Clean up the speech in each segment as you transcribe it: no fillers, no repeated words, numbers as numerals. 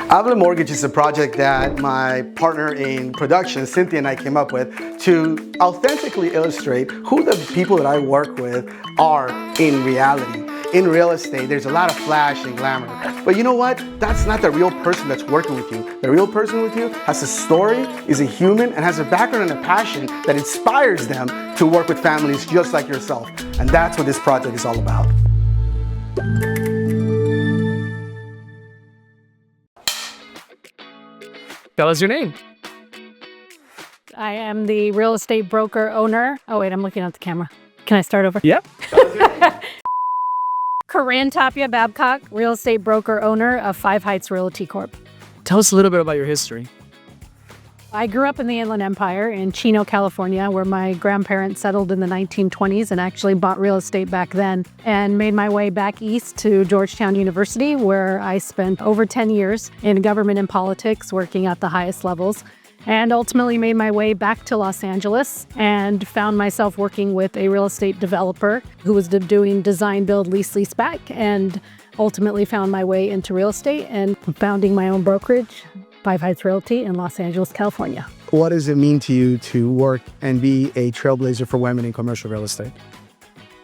Habla Mortgage is a project that my partner in production, Cynthia, and I came up with to authentically illustrate who the people that I work with are in reality. In real estate, there's a lot of flash and glamour. But you know what? That's not the real person that's working with you. The real person with you has a story, is a human, and has a background and a passion that inspires them to work with families just like yourself. And that's what this project is all about. Tell us your name. I am the real estate broker owner. Oh wait, I'm looking at the camera. Can I start over? Yep. Corinne Tapia Babcock, real estate broker owner of 5 Heights Realty Corp. Tell us a little bit about your history. I grew up in the Inland Empire in Chino, California, where my grandparents settled in the 1920s and actually bought real estate back then, and made my way back east to Georgetown University, where I spent over 10 years in government and politics, working at the highest levels, and ultimately made my way back to Los Angeles and found myself working with a real estate developer who was doing design, build, lease back, and ultimately found my way into real estate and founding my own brokerage, 5 Heights Realty in Los Angeles, California. What does it mean to you to work and be a trailblazer for women in commercial real estate?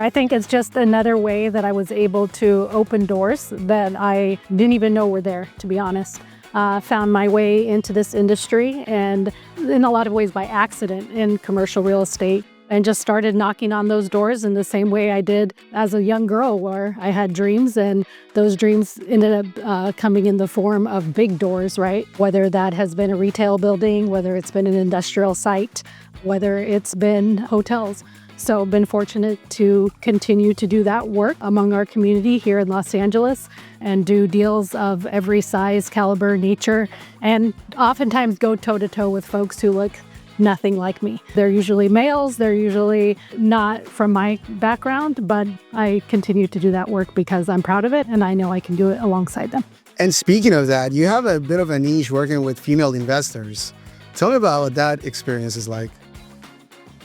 I think it's just another way that I was able to open doors that I didn't even know were there, to be honest. Found my way into this industry, and in a lot of ways by accident, in commercial real estate, and just started knocking on those doors in the same way I did as a young girl, where I had dreams, and those dreams ended up coming in the form of big doors, right? Whether that has been a retail building, whether it's been an industrial site, whether it's been hotels. So been fortunate to continue to do that work among our community here in Los Angeles and do deals of every size, caliber, nature, and oftentimes go toe-to-toe with folks who look nothing like me. They're usually males, they're usually not from my background, but I continue to do that work because I'm proud of it and I know I can do it alongside them. And speaking of that, you have a bit of a niche working with female investors. Tell me about what that experience is like.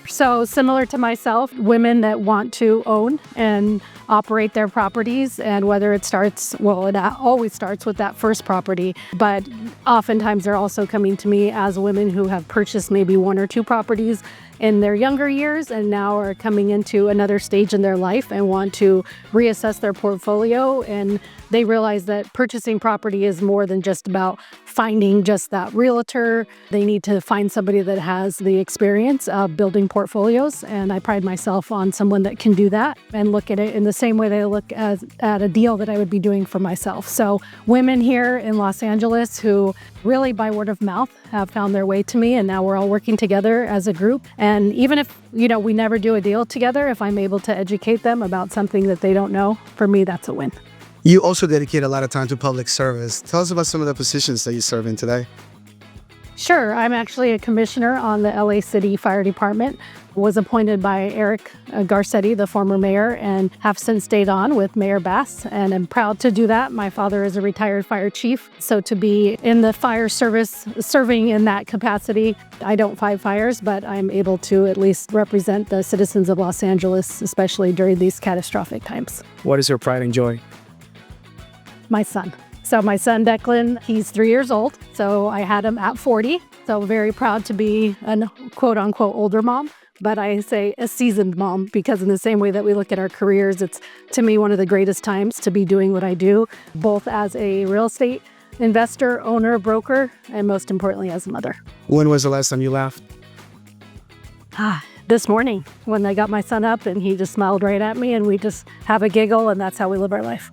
So similar to myself, women that want to own and operate their properties, and whether it starts, well, it always starts with that first property, but oftentimes they're also coming to me as women who have purchased maybe 1 or 2 properties in their younger years and now are coming into another stage in their life and want to reassess their portfolio, and they realize that purchasing property is more than just about finding just that realtor. They need to find somebody that has the experience of building portfolios, and I pride myself on someone that can do that and look at it in the same way they look at a deal that I would be doing for myself. So women here in Los Angeles who really by word of mouth have found their way to me, and now we're all working together as a group. And even if, we never do a deal together, if I'm able to educate them about something that they don't know, for me, that's a win. You also dedicate a lot of time to public service. Tell us about some of the positions that you serve in today. Sure. I'm actually a commissioner on the LA City Fire Department. Was appointed by Eric Garcetti, the former mayor, and have since stayed on with Mayor Bass, and I'm proud to do that. My father is a retired fire chief, so to be in the fire service, serving in that capacity, I don't fight fires, but I'm able to at least represent the citizens of Los Angeles, especially during these catastrophic times. What is your pride and joy? My son. So my son, Declan, he's 3 years old. So I had him at 40. So very proud to be a quote unquote older mom. But I say a seasoned mom, because in the same way that we look at our careers, it's to me one of the greatest times to be doing what I do, both as a real estate investor, owner, broker, and most importantly as a mother. When was the last time you laughed? This morning when I got my son up and he just smiled right at me, and we just have a giggle, and that's how we live our life.